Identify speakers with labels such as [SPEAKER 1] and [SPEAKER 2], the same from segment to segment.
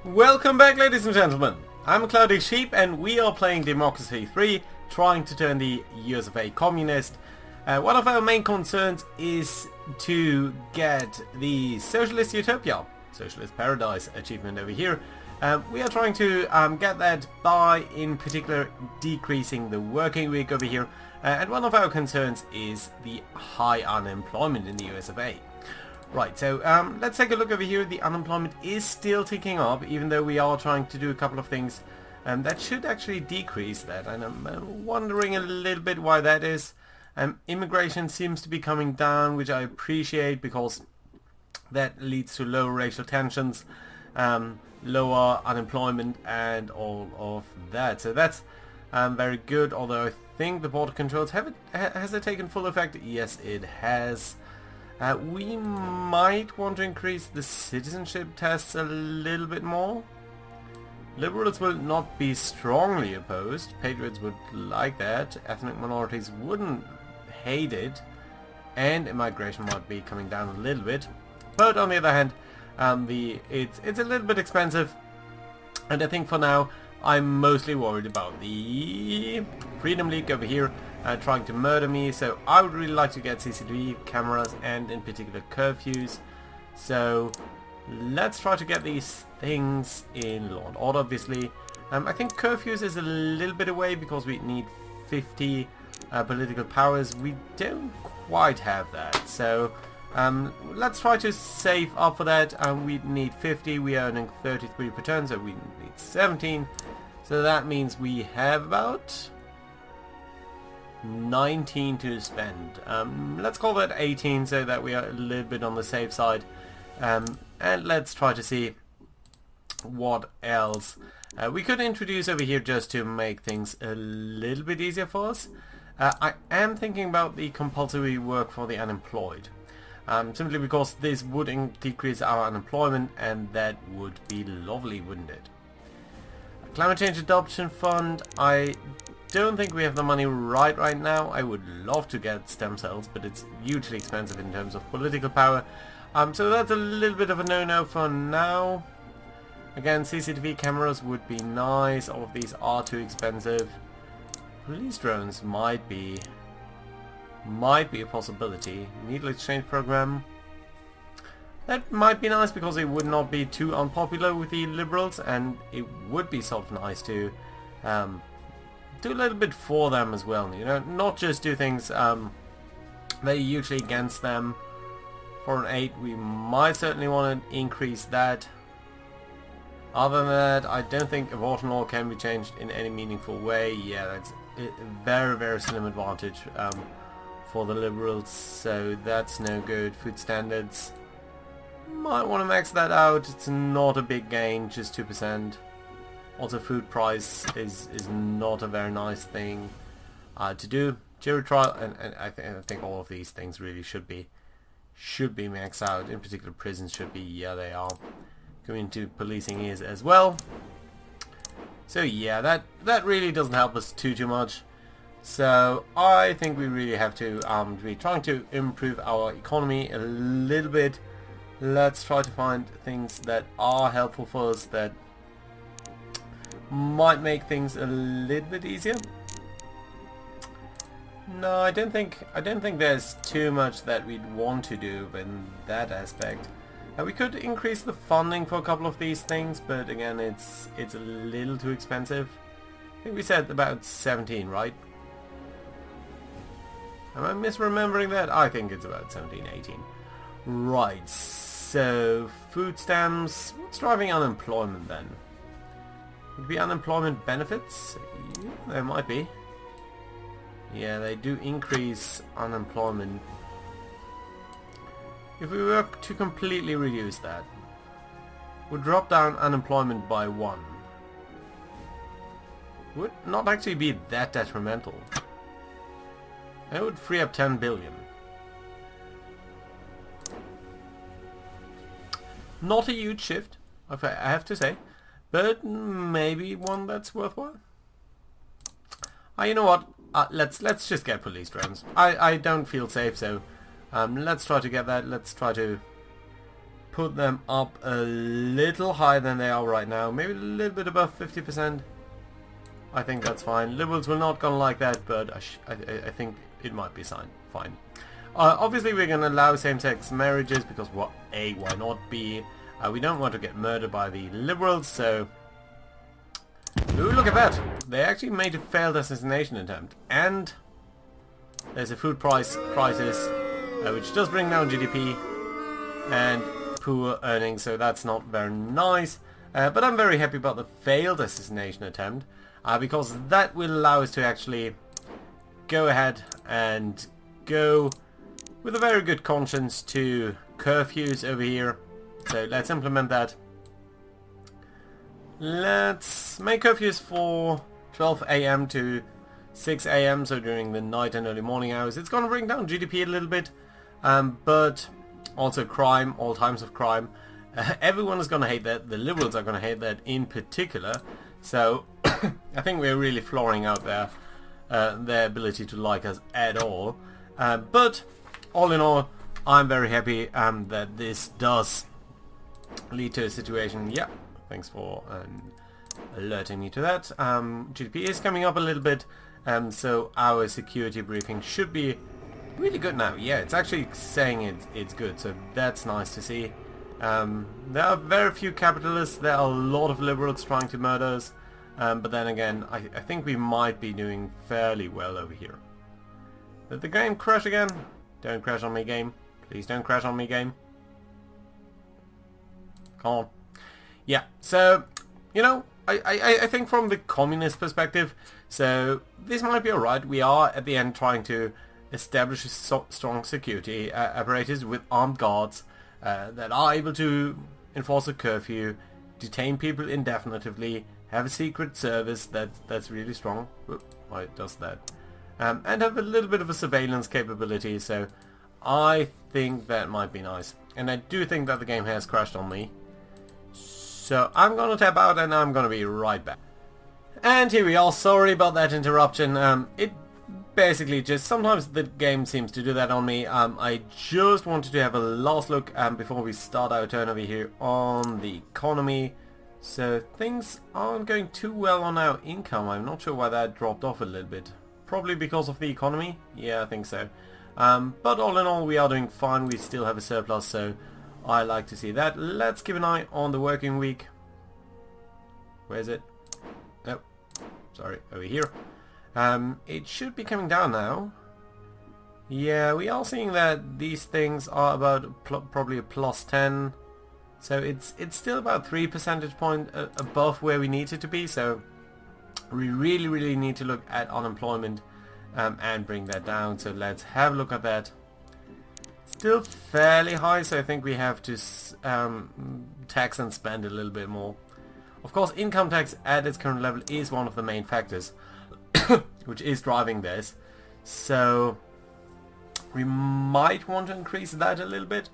[SPEAKER 1] Welcome back, ladies and gentlemen. I'm Cloudy Sheep and we are playing Democracy 3, trying to turn the US of A communist. One of our main concerns is to get the Socialist Utopia, Socialist Paradise achievement over here. We are trying to get that by, in particular, decreasing the working week over here. And one of our concerns is the high unemployment in the US of A. Right, so let's take a look over here. The unemployment is still ticking up, even though we are trying to do a couple of things that should actually decrease that. And I'm wondering a little bit why that is. Immigration seems to be coming down, which I appreciate because that leads to lower racial tensions, lower unemployment and all of that. So that's very good, although I think the border controls, has it taken full effect? Yes, it has. We might want to increase the citizenship tests a little bit more. Liberals will not be strongly opposed. Patriots would like that. Ethnic minorities wouldn't hate it. And immigration might be coming down a little bit. But on the other hand, it's a little bit expensive. And I think for now, I'm mostly worried about the Freedom League over here trying to murder me. So I would really like to get CCTV cameras and in particular curfews. So let's try to get these things in law and order, obviously. I think curfews is a little bit away because we need 50 political powers. We don't quite have that. So let's try to save up for that. We need 50. We are earning 33 per turn, so we need 17. So that means we have about 19 to spend. Let's call that 18 so that we are a little bit on the safe side. And let's try to see what else we could introduce over here just to make things a little bit easier for us. I am thinking about the compulsory work for the unemployed. Simply because this would decrease our unemployment, and that would be lovely, wouldn't it? Climate Change Adoption Fund, I don't think we have the money right now. I would love to get stem cells, but it's hugely expensive in terms of political power. So that's a little bit of a no-no for now. Again, CCTV cameras would be nice. All of these are too expensive. Police drones might be a possibility. Needle exchange program. That might be nice because it would not be too unpopular with the liberals, and it would be sort of nice to do a little bit for them as well. You know, not just do things that are usually against them. For an 8, we might certainly want to increase that. Other than that, I don't think abortion law can be changed in any meaningful way. Yeah, that's a very, very slim advantage for the liberals, so that's no good. Food standards, might want to max that out. It's not a big gain, just 2%. Also, food price is not a very nice thing to do. Jury trial, and I think all of these things really should be maxed out. In particular, prisons should be. Yeah, they are. Community policing is as well. So yeah, that really doesn't help us too much. So I think we really have to be trying to improve our economy a little bit. Let's try to find things that are helpful for us, that might make things a little bit easier. No, I don't think there's too much that we'd want to do in that aspect. We could increase the funding for a couple of these things, but again, it's a little too expensive. I think we said about 17, right? Am I misremembering that? I think it's about 17, 18. Right, so food stamps. What's driving unemployment then? Would it be unemployment benefits? Yeah, there might be. Yeah, they do increase unemployment. If we were to completely reduce that, would drop down unemployment by 1. Would not actually be that detrimental. It would free up 10 billion. Not a huge shift, I have to say, but maybe one that's worthwhile. You know what? Let's just get police drones. I don't feel safe, so let's try to get that. Let's try to put them up a little higher than they are right now. Maybe a little bit above 50%. I think that's fine. Liberals will not gonna like that, but I think it might be fine. Obviously we're gonna allow same-sex marriages because what? A, why not? B, we don't want to get murdered by the liberals, so... Ooh, look at that! They actually made a failed assassination attempt, and there's a food crisis, which does bring down GDP and poor earnings, so that's not very nice. But I'm very happy about the failed assassination attempt, because that will allow us to actually go ahead and go with a very good conscience to curfews over here. So let's implement that. Let's make curfews for 12 AM to 6 AM, so during the night and early morning hours. It's going to bring down GDP a little bit, but also crime, all types of crime. Everyone is going to hate that. The liberals are going to hate that in particular. So I think we're really flooring out their ability to like us at all. But all in all, I'm very happy that this does lead to a situation. Yeah, thanks for alerting me to that. GDP is coming up a little bit, so our security briefing should be really good now. Yeah, it's actually saying it's good, so that's nice to see. There are very few capitalists. There are a lot of liberals trying to murder us, but then again, I think we might be doing fairly well over here. Did the game crash again? Don't crash on me, game. Please don't crash on me, game. Come on. Yeah, so, you know, I think from the communist perspective, so this might be alright. We are, at the end, trying to establish a strong security apparatus with armed guards that are able to enforce a curfew, detain people indefinitely, have a secret service that's really strong. Whoop, why it does that. And have a little bit of a surveillance capability, so I think that might be nice. And I do think that the game has crashed on me. So I'm going to tap out and I'm going to be right back. And here we are. Sorry about that interruption. It basically just, sometimes the game seems to do that on me. I just wanted to have a last look before we start our turn over here on the economy. So things aren't going too well on our income. I'm not sure why that dropped off a little bit. Probably because of the economy? Yeah, I think so. But all in all, we are doing fine. We still have a surplus, so I like to see that. Let's keep an eye on the working week. Where is it? Oh, sorry, over here. It should be coming down now. Yeah, we are seeing that these things are about probably a plus 10. So it's still about 3 percentage points above where we need it to be. So we really need to look at unemployment and bring that down. So let's have a look at that. Still fairly high, so I think we have to tax and spend a little bit more. Of course, income tax at its current level is one of the main factors which is driving this. So we might want to increase that a little bit.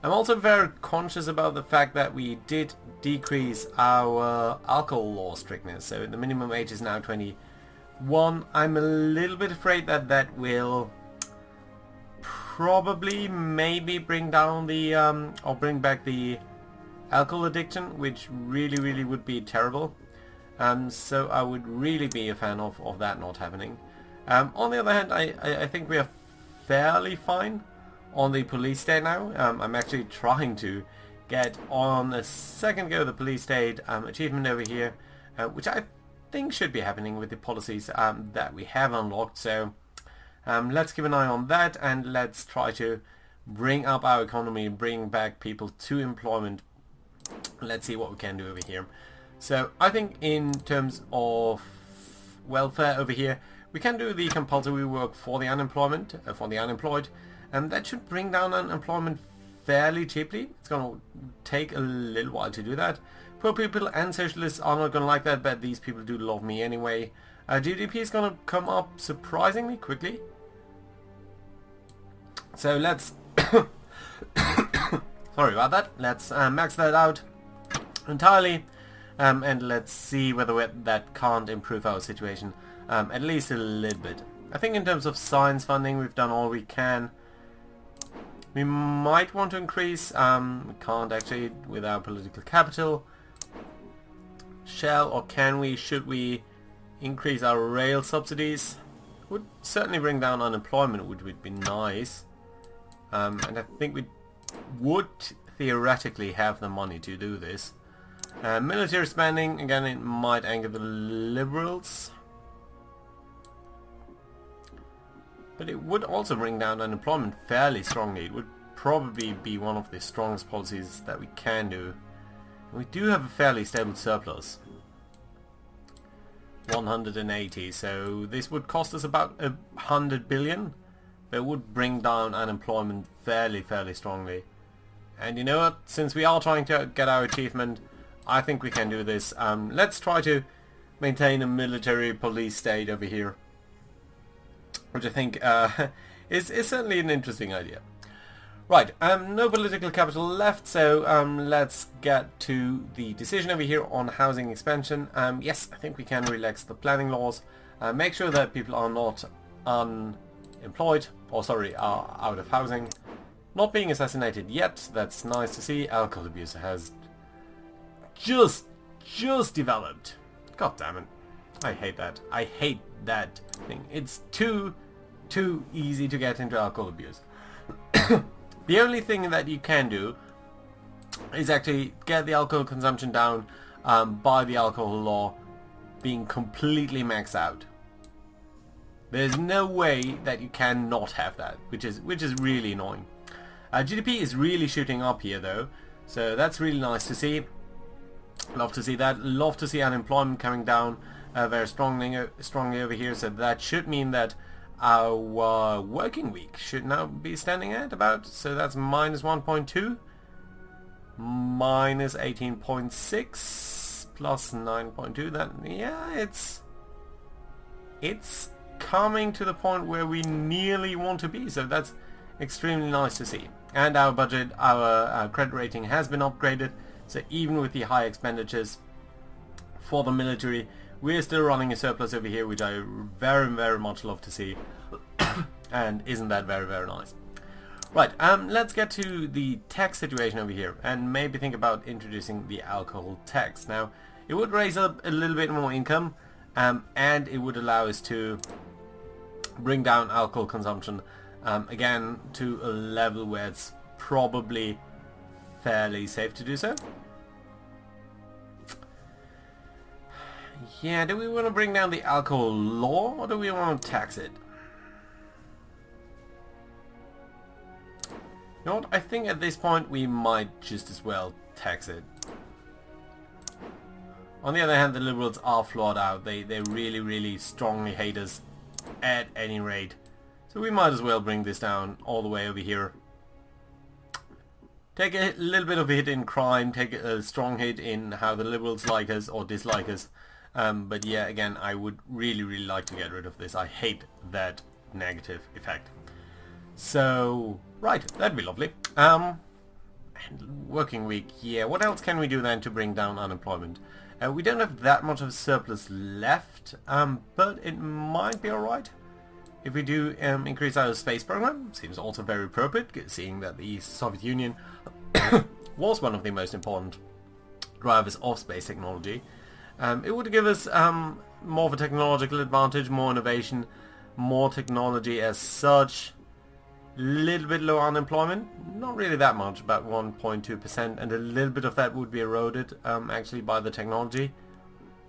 [SPEAKER 1] I'm also very conscious about the fact that we did decrease our alcohol law strictness. So the minimum age is now 21. I'm a little bit afraid that that will probably maybe bring down the or bring back the alcohol addiction, which really would be terrible. So I would really be a fan of that not happening. On the other hand, I think we are fairly fine on the police state now. I'm actually trying to get on a second go the police state achievement over here, which I think should be happening with the policies that we have unlocked. So let's keep an eye on that, and let's try to bring up our economy, bring back people to employment. Let's see what we can do over here. So I think in terms of welfare over here, we can do the compulsory work for the unemployed, and that should bring down unemployment fairly cheaply. It's going to take a little while to do that. Poor people and socialists are not going to like that, but these people do love me anyway. GDP is going to come up surprisingly quickly. So let's sorry about that. Let's max that out entirely, and let's see whether that can't improve our situation at least a little bit. I think in terms of science funding, we've done all we can. We might want to increase, we can't actually without political capital. Shall or can we, should we increase our rail subsidies? Would certainly bring down unemployment, which would be nice. And I think we would theoretically have the money to do this. Military spending, again, it might anger the liberals. But it would also bring down unemployment fairly strongly. It would probably be one of the strongest policies that we can do. We do have a fairly stable surplus. 180, so this would cost us about 100 billion. But it would bring down unemployment fairly strongly. And you know what? Since we are trying to get our achievement, I think we can do this. Let's try to maintain a military police state over here, which I think is certainly an interesting idea. Right, no political capital left, so let's get to the decision over here on housing expansion. Yes, I think we can relax the planning laws, make sure that people are not unemployed, or sorry, are out of housing. Not being assassinated yet, that's nice to see. Alcohol abuse has just developed. God damn it. I hate that. I hate that thing. It's too easy to get into alcohol abuse. The only thing that you can do is actually get the alcohol consumption down by the alcohol law being completely maxed out. There's no way that you cannot have that, which is really annoying. GDP is really shooting up here though, so that's really nice to see. Love to see that. Love to see unemployment coming down very strongly over here, so that should mean that our working week should now be standing at about, so that's minus 1.2, minus 18.6, plus 9.2. That, yeah, it's coming to the point where we nearly want to be, so that's extremely nice to see. And our budget, our credit rating has been upgraded, so even with the high expenditures for the military, we're still running a surplus over here, which I very much love to see. And isn't that very nice? Right, let's get to the tax situation over here, and maybe think about introducing the alcohol tax. Now, it would raise up a little bit more income, and it would allow us to bring down alcohol consumption again to a level where it's probably fairly safe to do so. Yeah, do we want to bring down the alcohol law, or do we want to tax it? You know what, I think at this point we might just as well tax it. On the other hand, the liberals are flawed out. They really strongly hate us at any rate. So we might as well bring this down all the way over here. Take a little bit of a hit in crime, take a strong hit in how the liberals like us or dislike us. But yeah, again, I would really like to get rid of this. I hate that negative effect. So, right, that'd be lovely. And working week, yeah, what else can we do then to bring down unemployment? We don't have that much of a surplus left, but it might be alright if we do increase our space program. Seems also very appropriate, seeing that the Soviet Union was one of the most important drivers of space technology. It would give us more of a technological advantage, more innovation, more technology as such. Little bit low unemployment, not really that much, about 1.2%, and a little bit of that would be eroded actually by the technology.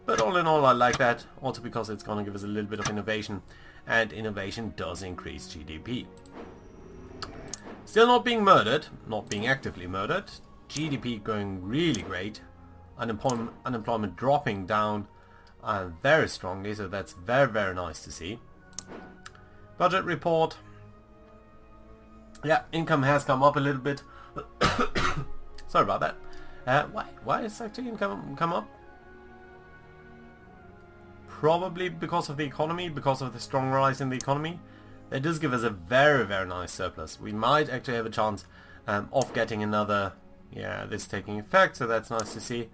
[SPEAKER 1] But all in all, I like that, also because it's going to give us a little bit of innovation, and innovation does increase GDP. Still not being murdered, not being actively murdered, GDP going really great, unemployment dropping down very strongly, so that's very nice to see. Budget report. Yeah, income has come up a little bit. Sorry about that. Why is actually income come up? Probably because of the economy, because of the strong rise in the economy. It does give us a very nice surplus. We might actually have a chance of getting another, yeah, this taking effect, so that's nice to see.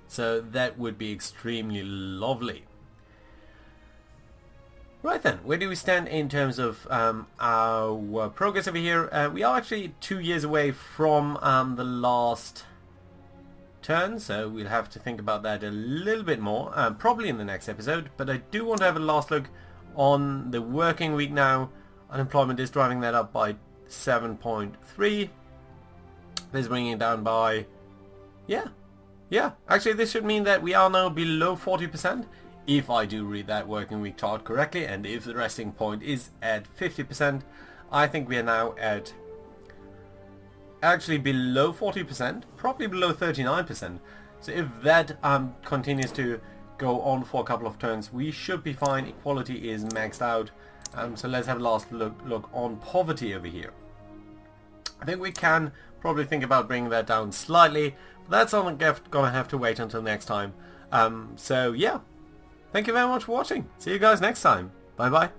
[SPEAKER 1] So that would be extremely lovely. Right then, where do we stand in terms of our progress over here? We are actually 2 years away from the last turn, so we'll have to think about that a little bit more, probably in the next episode, but I do want to have a last look on the working week now. Unemployment is driving that up by 7.3. This is bringing it down by, yeah, actually this should mean that we are now below 40%. If I do read that working week chart correctly, and if the resting point is at 50%, I think we are now at actually below 40%, probably below 39%. So if that continues to go on for a couple of turns, we should be fine. Equality is maxed out. So let's have a last look on poverty over here. I think we can probably think about bringing that down slightly, but that's gonna have to wait until next time. So yeah. Thank you very much for watching. See you guys next time. Bye bye.